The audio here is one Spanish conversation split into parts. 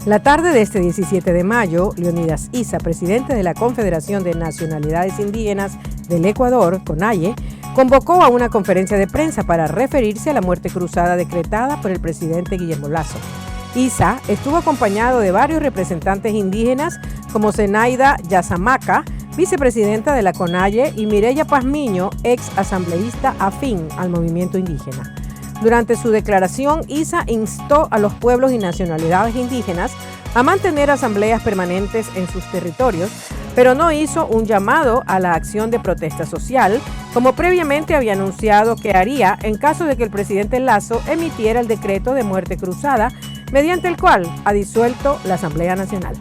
La tarde de este 17 de mayo, Leonidas Issa, presidente de la Confederación de Nacionalidades Indígenas del Ecuador, CONAIE, convocó a una conferencia de prensa para referirse a la muerte cruzada decretada por el presidente Guillermo Lasso. Issa estuvo acompañado de varios representantes indígenas como Zenaida Yazamaca, vicepresidenta de la CONAIE, y Mireya Pazmiño, ex asambleísta afín al movimiento indígena. Durante su declaración, Issa instó a los pueblos y nacionalidades indígenas a mantener asambleas permanentes en sus territorios, pero no hizo un llamado a la acción de protesta social, como previamente había anunciado que haría en caso de que el presidente Lasso emitiera el decreto de muerte cruzada, mediante el cual ha disuelto la Asamblea Nacional.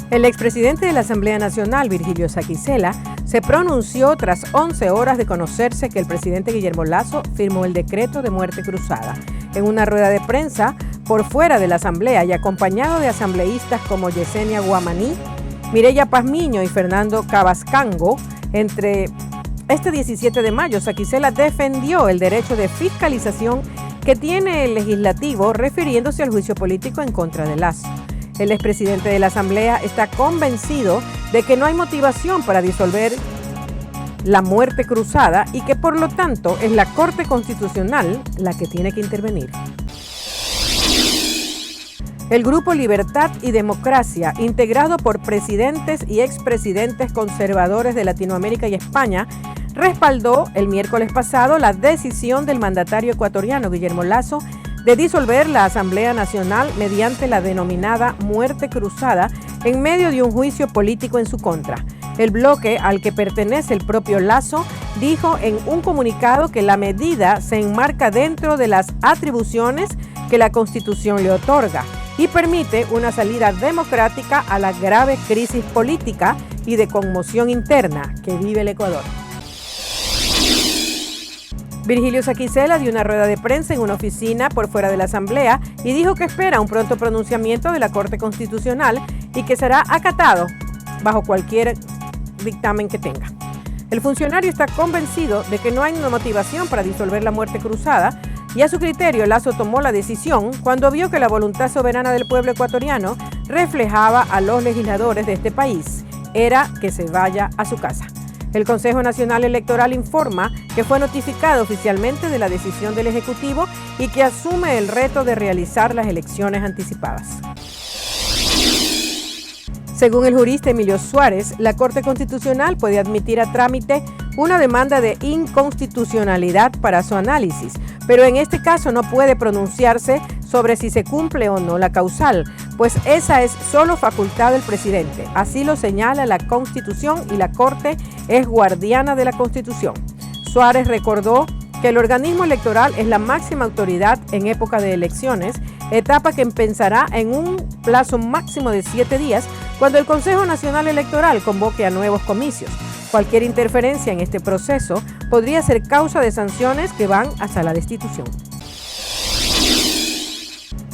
El expresidente de la Asamblea Nacional, Virgilio Saquicela, se pronunció tras 11 horas de conocerse que el presidente Guillermo Lasso firmó el decreto de muerte cruzada. En una rueda de prensa por fuera de la Asamblea y acompañado de asambleístas como Yesenia Guamaní, Mireya Pazmiño y Fernando Cabascango, entre este 17 de mayo, Saquicela defendió el derecho de fiscalización que tiene el legislativo refiriéndose al juicio político en contra de Lasso. El expresidente de la Asamblea está convencido de que no hay motivación para disolver la muerte cruzada y que por lo tanto es la Corte Constitucional la que tiene que intervenir. El Grupo Libertad y Democracia, integrado por presidentes y expresidentes conservadores de Latinoamérica y España, respaldó el miércoles pasado la decisión del mandatario ecuatoriano Guillermo Lasso de disolver la Asamblea Nacional mediante la denominada muerte cruzada en medio de un juicio político en su contra. El bloque al que pertenece el propio Lasso dijo en un comunicado que la medida se enmarca dentro de las atribuciones que la Constitución le otorga y permite una salida democrática a la grave crisis política y de conmoción interna que vive el Ecuador. Virgilio Saquicela dio una rueda de prensa en una oficina por fuera de la Asamblea y dijo que espera un pronto pronunciamiento de la Corte Constitucional y que será acatado bajo cualquier dictamen que tenga. El funcionario está convencido de que no hay una motivación para disolver la muerte cruzada y a su criterio Lasso tomó la decisión cuando vio que la voluntad soberana del pueblo ecuatoriano reflejaba a los legisladores de este país. Era que se vaya a su casa. El Consejo Nacional Electoral informa que fue notificado oficialmente de la decisión del Ejecutivo y que asume el reto de realizar las elecciones anticipadas. Según el jurista Emilio Suárez, la Corte Constitucional puede admitir a trámite una demanda de inconstitucionalidad para su análisis, pero en este caso no puede pronunciarse sobre si se cumple o no la causal, pues esa es solo facultad del presidente. Así lo señala la Constitución y la Corte es guardiana de la Constitución. Suárez recordó que el organismo electoral es la máxima autoridad en época de elecciones, etapa que empezará en un plazo máximo de 7 días cuando el Consejo Nacional Electoral convoque a nuevos comicios. Cualquier interferencia en este proceso podría ser causa de sanciones que van hasta la destitución.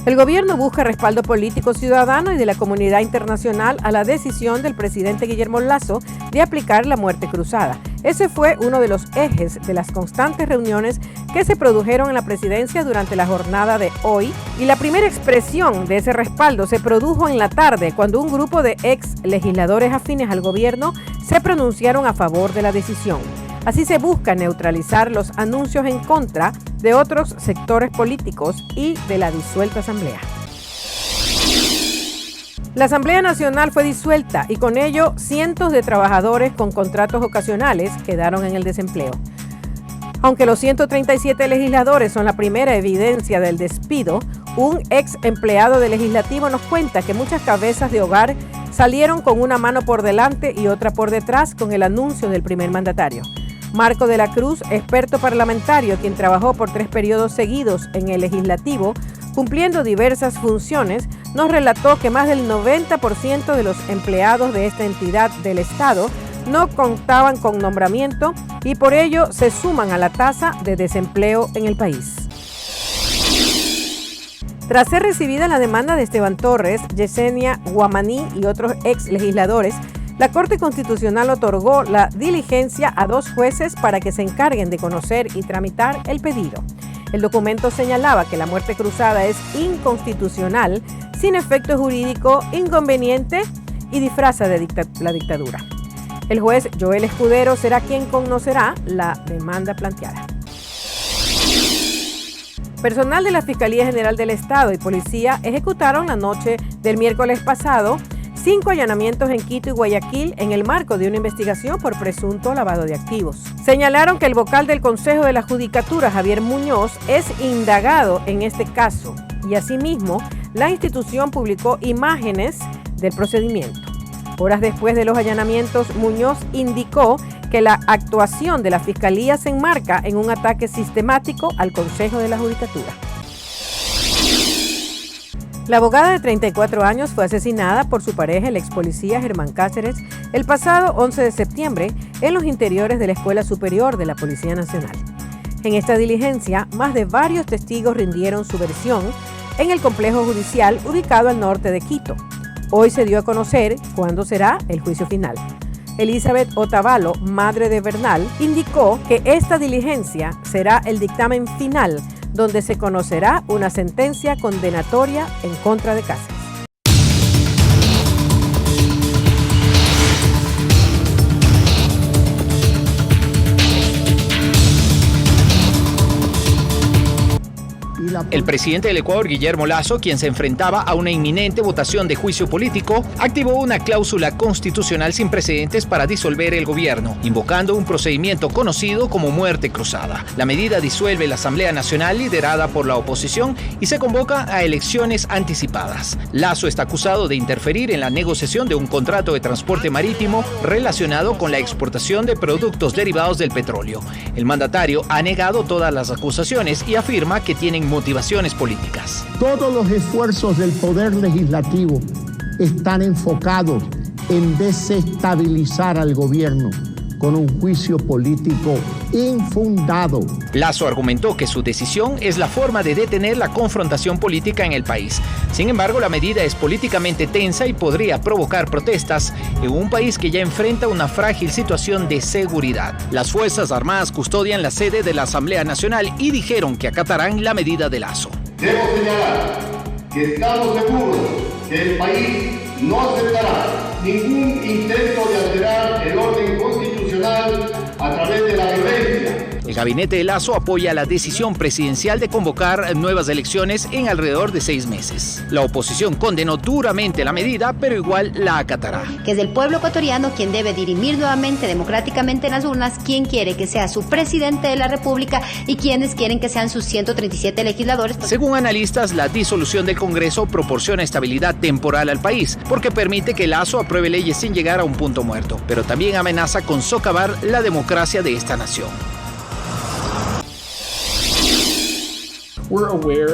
El gobierno busca respaldo político ciudadano y de la comunidad internacional a la decisión del presidente Guillermo Lasso de aplicar la muerte cruzada. Ese fue uno de los ejes de las constantes reuniones que se produjeron en la presidencia durante la jornada de hoy, y la primera expresión de ese respaldo se produjo en la tarde cuando un grupo de ex legisladores afines al gobierno se pronunciaron a favor de la decisión. Así se busca neutralizar los anuncios en contra de otros sectores políticos y de la disuelta Asamblea. La Asamblea Nacional fue disuelta y con ello cientos de trabajadores con contratos ocasionales quedaron en el desempleo. Aunque los 137 legisladores son la primera evidencia del despido, un ex empleado del legislativo nos cuenta que muchas cabezas de hogar salieron con una mano por delante y otra por detrás con el anuncio del primer mandatario. Marco de la Cruz, experto parlamentario, quien trabajó por 3 periodos seguidos en el legislativo, cumpliendo diversas funciones, nos relató que más del 90% de los empleados de esta entidad del Estado no contaban con nombramiento y por ello se suman a la tasa de desempleo en el país. Tras ser recibida la demanda de Esteban Torres, Yesenia Guamaní y otros ex legisladores, la Corte Constitucional otorgó la diligencia a 2 jueces para que se encarguen de conocer y tramitar el pedido. El documento señalaba que la muerte cruzada es inconstitucional, sin efecto jurídico, inconveniente y disfraza de la dictadura. El juez Joel Escudero será quien conocerá la demanda planteada. Personal de la Fiscalía General del Estado y policía ejecutaron la noche del miércoles pasado 5 allanamientos en Quito y Guayaquil en el marco de una investigación por presunto lavado de activos. Señalaron que el vocal del Consejo de la Judicatura, Javier Muñoz, es indagado en este caso y asimismo la institución publicó imágenes del procedimiento. Horas después de los allanamientos, Muñoz indicó que la actuación de la Fiscalía se enmarca en un ataque sistemático al Consejo de la Judicatura. La abogada de 34 años fue asesinada por su pareja, el ex policía Germán Cáceres, el pasado 11 de septiembre en los interiores de la Escuela Superior de la Policía Nacional. En esta diligencia, más de varios testigos rindieron su versión en el complejo judicial ubicado al norte de Quito. Hoy se dio a conocer cuándo será el juicio final. Elizabeth Otavalo, madre de Bernal, indicó que esta diligencia será el dictamen final, donde se conocerá una sentencia condenatoria en contra de Cáceres. El presidente del Ecuador, Guillermo Lasso, quien se enfrentaba a una inminente votación de juicio político, activó una cláusula constitucional sin precedentes para disolver el gobierno, invocando un procedimiento conocido como muerte cruzada. La medida disuelve la Asamblea Nacional liderada por la oposición y se convoca a elecciones anticipadas. Lasso está acusado de interferir en la negociación de un contrato de transporte marítimo relacionado con la exportación de productos derivados del petróleo. El mandatario ha negado todas las acusaciones y afirma que tienen motivaciones políticas. Todos los esfuerzos del Poder Legislativo están enfocados en desestabilizar al gobierno con un juicio político infundado. Lasso argumentó que su decisión es la forma de detener la confrontación política en el país. Sin embargo, la medida es políticamente tensa y podría provocar protestas en un país que ya enfrenta una frágil situación de seguridad. Las Fuerzas Armadas custodian la sede de la Asamblea Nacional y dijeron que acatarán la medida de Lasso. Debo señalar que estamos seguros que el país no aceptará ningún intento de alterar el orden constitucional a través de la violencia. El gabinete de Lasso apoya la decisión presidencial de convocar nuevas elecciones en alrededor de 6 meses. La oposición condenó duramente la medida, pero igual la acatará. Que es el pueblo ecuatoriano quien debe dirimir nuevamente democráticamente en las urnas quién quiere que sea su presidente de la República y quienes quieren que sean sus 137 legisladores. Según analistas, la disolución del Congreso proporciona estabilidad temporal al país, porque permite que Lasso apruebe leyes sin llegar a un punto muerto, pero también amenaza con socavar la democracia de esta nación.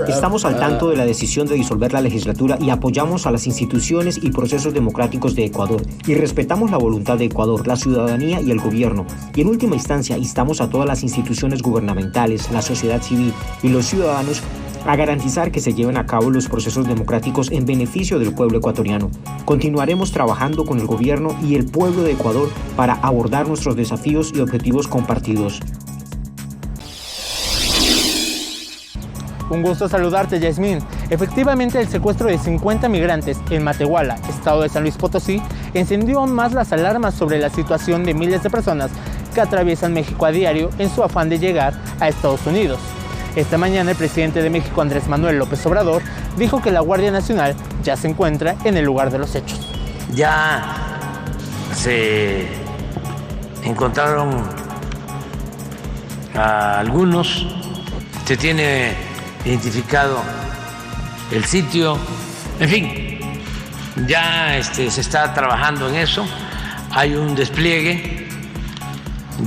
Estamos al tanto de la decisión de disolver la legislatura y apoyamos a las instituciones y procesos democráticos de Ecuador y respetamos la voluntad de Ecuador, la ciudadanía y el gobierno. Y en última instancia, instamos a todas las instituciones gubernamentales, la sociedad civil y los ciudadanos a garantizar que se lleven a cabo los procesos democráticos en beneficio del pueblo ecuatoriano. Continuaremos trabajando con el gobierno y el pueblo de Ecuador para abordar nuestros desafíos y objetivos compartidos. Un gusto saludarte, Yasmín. Efectivamente, el secuestro de 50 migrantes en Matehuala, estado de San Luis Potosí, encendió aún más las alarmas sobre la situación de miles de personas que atraviesan México a diario en su afán de llegar a Estados Unidos. Esta mañana, el presidente de México, Andrés Manuel López Obrador, dijo que la Guardia Nacional ya se encuentra en el lugar de los hechos. Ya se encontraron a algunos, se tiene identificado el sitio, en fin, ya se está trabajando en eso. Hay un despliegue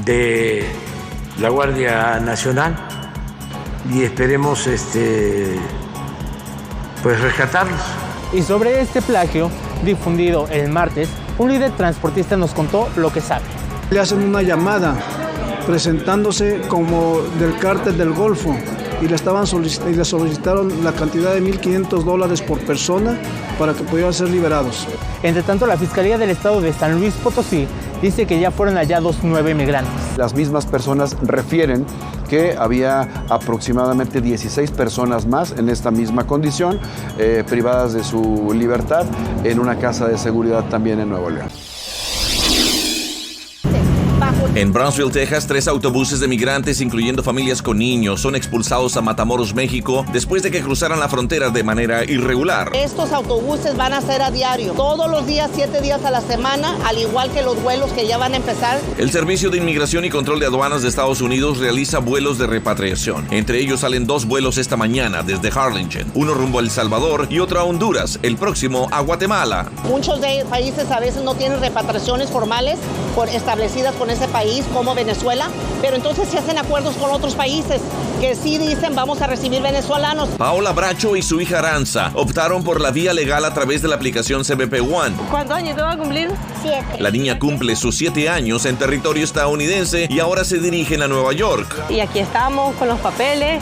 de la Guardia Nacional y esperemos pues rescatarlos. Y sobre este plagio difundido el martes, un líder transportista nos contó lo que sabe. Le hacen una llamada presentándose como del cártel del Golfo y le solicitaron la cantidad de $1,500 por persona para que pudieran ser liberados. Entre tanto, la Fiscalía del Estado de San Luis Potosí dice que ya fueron hallados 9 migrantes. Las mismas personas refieren que había aproximadamente 16 personas más en esta misma condición, privadas de su libertad en una casa de seguridad también en Nuevo León. En Brownsville, Texas, 3 autobuses de migrantes, incluyendo familias con niños, son expulsados a Matamoros, México, después de que cruzaran la frontera de manera irregular. Estos autobuses van a ser a diario, todos los días, 7 días a la semana, al igual que los vuelos que ya van a empezar. El Servicio de Inmigración y Control de Aduanas de Estados Unidos realiza vuelos de repatriación. Entre ellos salen 2 vuelos esta mañana desde Harlingen, uno rumbo a El Salvador y otro a Honduras, el próximo a Guatemala. Muchos de países a veces no tienen repatriaciones formales establecidas con ese país, como Venezuela, pero entonces se hacen acuerdos con otros países que sí dicen vamos a recibir venezolanos. Paola Bracho y su hija Aranza optaron por la vía legal a través de la aplicación CBP One. ¿Cuántos años te va a cumplir? 7. La niña cumple sus 7 años en territorio estadounidense y ahora se dirigen a Nueva York. Y aquí estamos con los papeles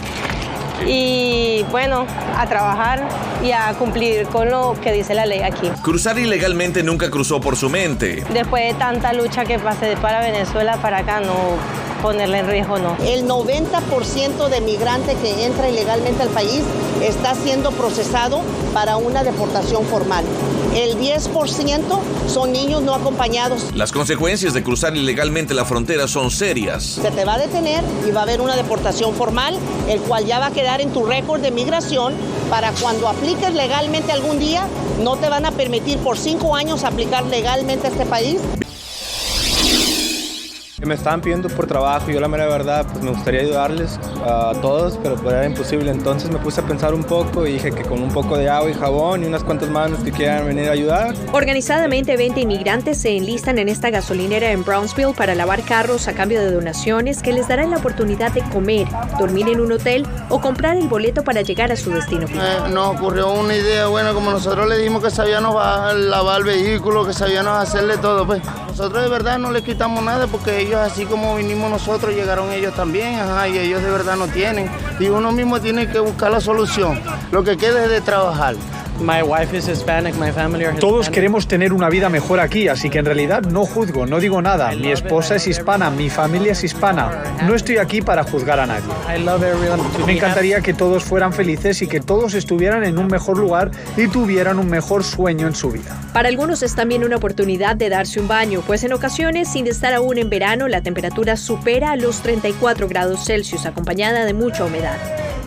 y bueno, a trabajar y a cumplir con lo que dice la ley aquí. Cruzar ilegalmente nunca cruzó por su mente. Después de tanta lucha que pasé para Venezuela, para acá no ponerle en riesgo, no. El 90% de migrante que entra ilegalmente al país está siendo procesado para una deportación formal. El 10% son niños no acompañados. Las consecuencias de cruzar ilegalmente la frontera son serias. Se te va a detener y va a haber una deportación formal, el cual ya va a quedar en tu récord de migración para cuando apliques legalmente algún día, no te van a permitir por 5 años aplicar legalmente a este país. Me estaban pidiendo por trabajo y yo la mera verdad pues me gustaría ayudarles a todos, pero pues era imposible. Entonces me puse a pensar un poco y dije que con un poco de agua y jabón y unas cuantas manos que quieran venir a ayudar. Organizadamente 20 inmigrantes se enlistan en esta gasolinera en Brownsville para lavar carros a cambio de donaciones que les darán la oportunidad de comer, dormir en un hotel o comprar el boleto para llegar a su destino final. Nos ocurrió una idea buena, como nosotros le dijimos que sabíamos lavar el vehículo, que sabíamos hacerle todo, pues nosotros de verdad no les quitamos nada porque ellos, así como vinimos nosotros, llegaron ellos también, y ellos de verdad no tienen. Y uno mismo tiene que buscar la solución. Lo que queda es de trabajar. Todos queremos tener una vida mejor aquí, así que en realidad no juzgo, no digo nada. Mi esposa es hispana, mi familia es hispana. No estoy aquí para juzgar a nadie. Me encantaría que todos fueran felices y que todos estuvieran en un mejor lugar y tuvieran un mejor sueño en su vida. Para algunos es también una oportunidad de darse un baño, pues en ocasiones, sin estar aún en verano, la temperatura supera los 34 grados Celsius, acompañada de mucha humedad.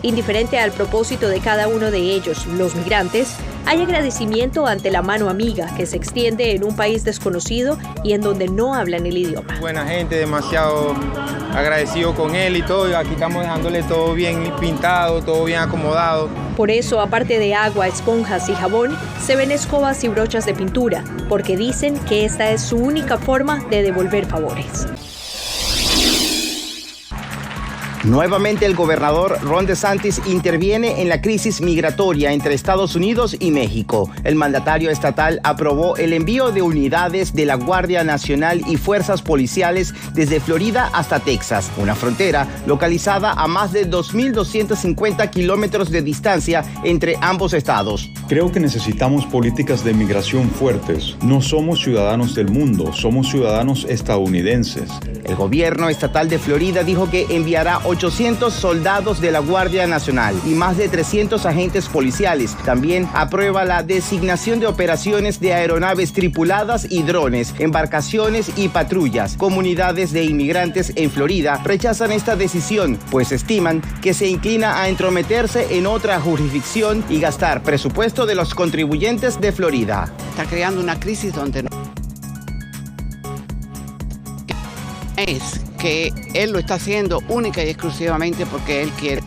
Indiferente al propósito de cada uno de ellos, los migrantes, hay agradecimiento ante la mano amiga que se extiende en un país desconocido y en donde no hablan el idioma. Buena gente, demasiado agradecido con él y todo, y aquí estamos dejándole todo bien pintado, todo bien acomodado. Por eso, aparte de agua, esponjas y jabón, se ven escobas y brochas de pintura, porque dicen que esta es su única forma de devolver favores. Nuevamente el gobernador Ron DeSantis interviene en la crisis migratoria entre Estados Unidos y México. El mandatario estatal aprobó el envío de unidades de la Guardia Nacional y fuerzas policiales desde Florida hasta Texas, una frontera localizada a más de 2.250 kilómetros de distancia entre ambos estados. Creo que necesitamos políticas de migración fuertes. No somos ciudadanos del mundo, somos ciudadanos estadounidenses. El gobierno estatal de Florida dijo que enviará 800 soldados de la Guardia Nacional y más de 300 agentes policiales. También aprueba la designación de operaciones de aeronaves tripuladas y drones, embarcaciones y patrullas. Comunidades de inmigrantes en Florida rechazan esta decisión, pues estiman que se inclina a entrometerse en otra jurisdicción y gastar presupuesto de los contribuyentes de Florida. Está creando una crisis donde no es que él lo está haciendo única y exclusivamente porque él quiere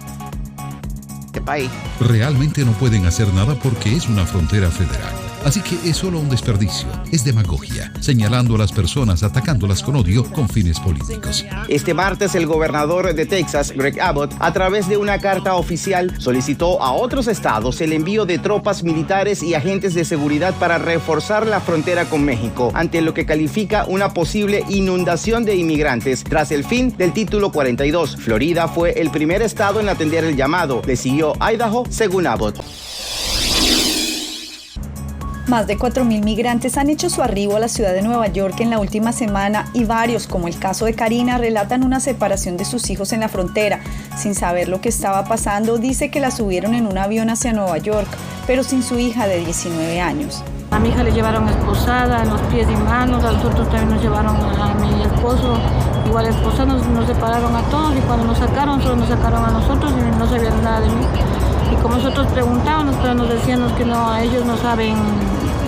este país. Realmente no pueden hacer nada porque es una frontera federal. Así que es solo un desperdicio, es demagogia, señalando a las personas, atacándolas con odio con fines políticos. Este martes el gobernador de Texas, Greg Abbott, a través de una carta oficial, solicitó a otros estados el envío de tropas militares y agentes de seguridad para reforzar la frontera con México, ante lo que califica una posible inundación de inmigrantes tras el fin del Título 42. Florida fue el primer estado en atender el llamado, le siguió Idaho, según Abbott. Más de 4.000 migrantes han hecho su arribo a la ciudad de Nueva York en la última semana y varios, como el caso de Karina, relatan una separación de sus hijos en la frontera. Sin saber lo que estaba pasando, dice que la subieron en un avión hacia Nueva York, pero sin su hija de 19 años. A mi hija le llevaron esposada en los pies y manos, a nosotros también nos llevaron a mi esposo, igual esposa nos separaron a todos y cuando nos sacaron, solo nos sacaron a nosotros y no sabían nada de mí. Y como nosotros preguntábamos, pero nos decían que no, ellos no saben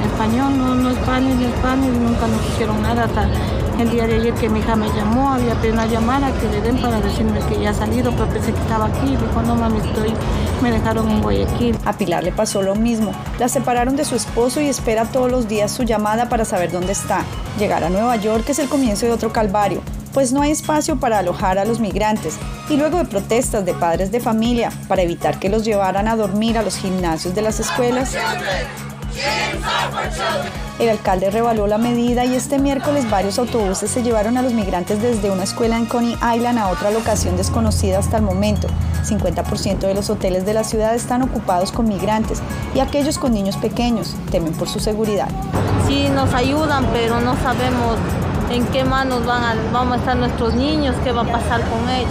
español, no Spanish, y nunca nos hicieron nada hasta el día de ayer que mi hija me llamó, había pedido una llamada que le den para decirme que ya ha salido, pero pensé que estaba aquí, dijo no mami, me dejaron en Guayaquil. A Pilar le pasó lo mismo, la separaron de su esposo y espera todos los días su llamada para saber dónde está. Llegar a Nueva York es el comienzo de otro calvario, pues no hay espacio para alojar a los migrantes, y luego de protestas de padres de familia para evitar que los llevaran a dormir a los gimnasios de las escuelas, el alcalde revaló la medida y este miércoles varios autobuses se llevaron a los migrantes desde una escuela en Coney Island a otra locación desconocida hasta el momento. 50% de los hoteles de la ciudad están ocupados con migrantes y aquellos con niños pequeños temen por su seguridad. Sí, nos ayudan, pero no sabemos en qué manos vamos a estar nuestros niños, qué va a pasar con ellos.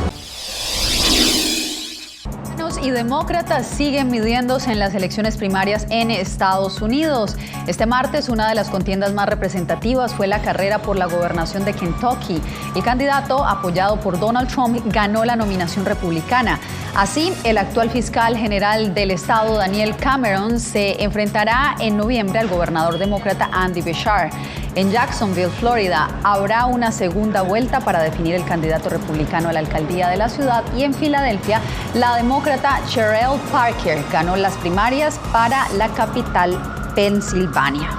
Y demócratas siguen midiéndose en las elecciones primarias en Estados Unidos. Este martes, una de las contiendas más representativas fue la carrera por la gobernación de Kentucky. El candidato, apoyado por Donald Trump, ganó la nominación republicana. Así, el actual fiscal general del estado, Daniel Cameron, se enfrentará en noviembre al gobernador demócrata Andy Beshear. En Jacksonville, Florida, habrá una segunda vuelta para definir el candidato republicano a la alcaldía de la ciudad y en Filadelfia, la demócrata Cherelle Parker ganó las primarias para la capital, Pensilvania.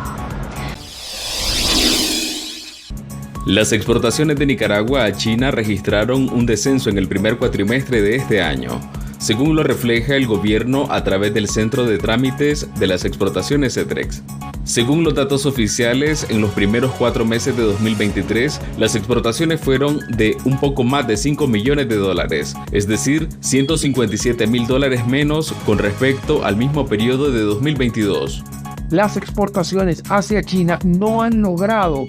Las exportaciones de Nicaragua a China registraron un descenso en el primer cuatrimestre de este año, según lo refleja el gobierno a través del Centro de Trámites de las Exportaciones CETREX. Según los datos oficiales, en los primeros 4 meses de 2023, las exportaciones fueron de un poco más de $5 millones, es decir, $157,000 menos con respecto al mismo periodo de 2022. Las exportaciones hacia China no han logrado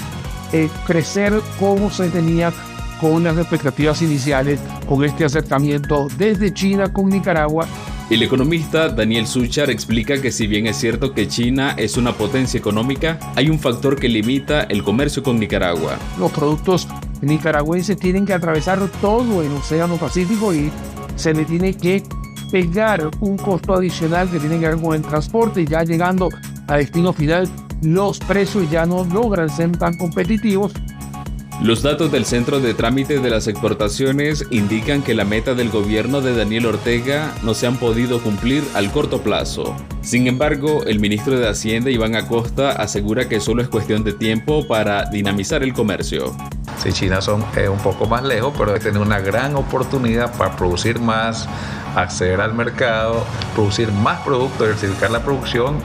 crecer como se tenía con las expectativas iniciales con este acercamiento desde China con Nicaragua. El economista Daniel Suchar explica que si bien es cierto que China es una potencia económica, hay un factor que limita el comercio con Nicaragua. Los productos nicaragüenses tienen que atravesar todo el Océano Pacífico y se le tiene que pegar un costo adicional que tiene que ver con el transporte y ya llegando a destino final los precios ya no logran ser tan competitivos. Los datos del Centro de Trámites de las Exportaciones indican que la meta del gobierno de Daniel Ortega no se han podido cumplir al corto plazo. Sin embargo, el ministro de Hacienda, Iván Acosta, asegura que solo es cuestión de tiempo para dinamizar el comercio. Sí, China es un poco más lejos, pero tiene una gran oportunidad para producir más, acceder al mercado, producir más productos, diversificar la producción.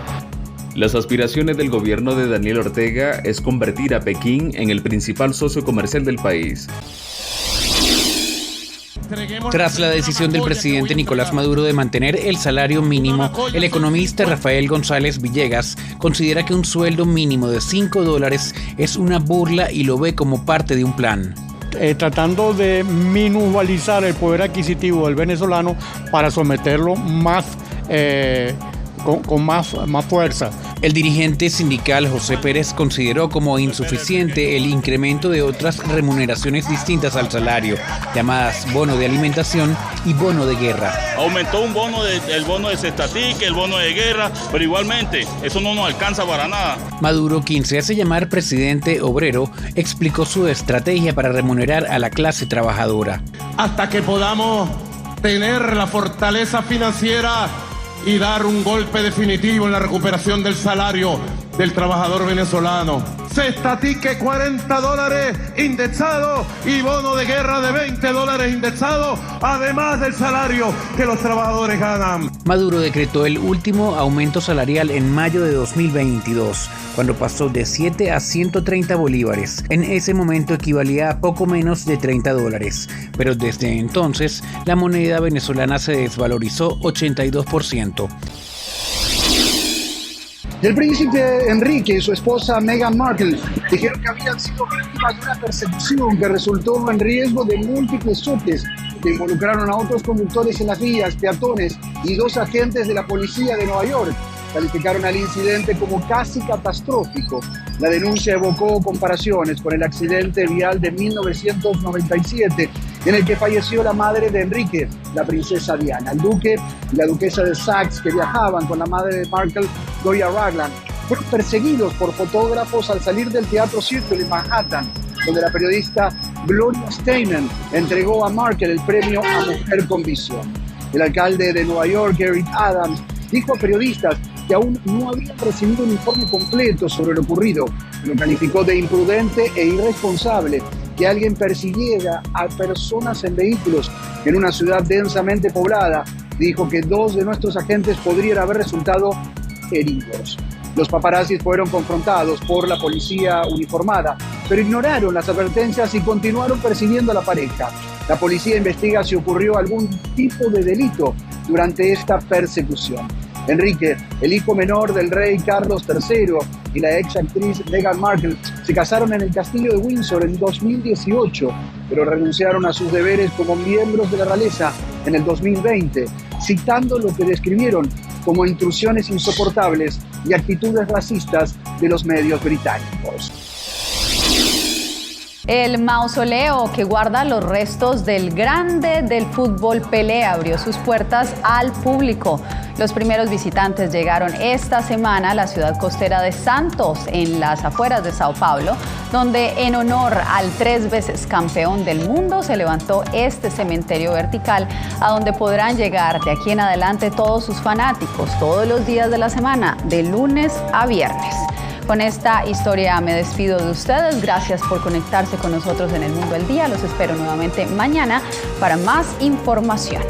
Las aspiraciones del gobierno de Daniel Ortega es convertir a Pekín en el principal socio comercial del país. Tras la decisión del presidente Nicolás Maduro de mantener el salario mínimo, el economista Rafael González Villegas considera que un sueldo mínimo de $5 es una burla y lo ve como parte de un plan. Tratando de minimalizar el poder adquisitivo del venezolano para someterlo más con más fuerza. El dirigente sindical José Pérez consideró como insuficiente el incremento de otras remuneraciones distintas al salario, llamadas bono de alimentación y bono de guerra. Aumentó el bono de cestatique, el bono de guerra, pero igualmente eso no nos alcanza para nada. Maduro, quien se hace llamar presidente obrero, explicó su estrategia para remunerar a la clase trabajadora. Hasta que podamos tener la fortaleza financiera y dar un golpe definitivo en la recuperación del salario del trabajador venezolano. Cestatique $40 indexado y bono de guerra de $20 indexado, además del salario que los trabajadores ganan. Maduro decretó el último aumento salarial en mayo de 2022, cuando pasó de 7 a 130 bolívares. En ese momento equivalía a poco menos de $30, pero desde entonces la moneda venezolana se desvalorizó 82%. El príncipe Enrique y su esposa Meghan Markle dijeron que habían sido víctimas de una persecución que resultó en riesgo de múltiples choques que involucraron a otros conductores en las vías, peatones y 2 agentes de la policía de Nueva York. Calificaron al incidente como casi catastrófico. La denuncia evocó comparaciones con el accidente vial de 1997 en el que falleció la madre de Enrique, la princesa Diana. El duque y la duquesa de Sussex, que viajaban con la madre de Markle, Gloria Ragland, fueron perseguidos por fotógrafos al salir del Teatro Circle en Manhattan, donde la periodista Gloria Steinem entregó a Markle el premio a Mujer con Visión. El alcalde de Nueva York, Eric Adams, dijo a periodistas que aún no habían recibido un informe completo sobre lo ocurrido. Lo calificó de imprudente e irresponsable que alguien persiguiera a personas en vehículos en una ciudad densamente poblada. Dijo que 2 de nuestros agentes podrían haber resultado heridos. Los paparazzis fueron confrontados por la policía uniformada, pero ignoraron las advertencias y continuaron persiguiendo a la pareja. La policía investiga si ocurrió algún tipo de delito durante esta persecución. Enrique, el hijo menor del rey Carlos III, y la ex actriz Meghan Markle se casaron en el castillo de Windsor en 2018, pero renunciaron a sus deberes como miembros de la realeza en el 2020, citando lo que describieron como intrusiones insoportables y actitudes racistas de los medios británicos. El mausoleo que guarda los restos del grande del fútbol Pelé abrió sus puertas al público. Los primeros visitantes llegaron esta semana a la ciudad costera de Santos, en las afueras de Sao Paulo, donde en honor al 3 veces campeón del mundo se levantó este cementerio vertical, a donde podrán llegar de aquí en adelante todos sus fanáticos, todos los días de la semana, de lunes a viernes. Con esta historia me despido de ustedes. Gracias por conectarse con nosotros en El Mundo al Día. Los espero nuevamente mañana para más información.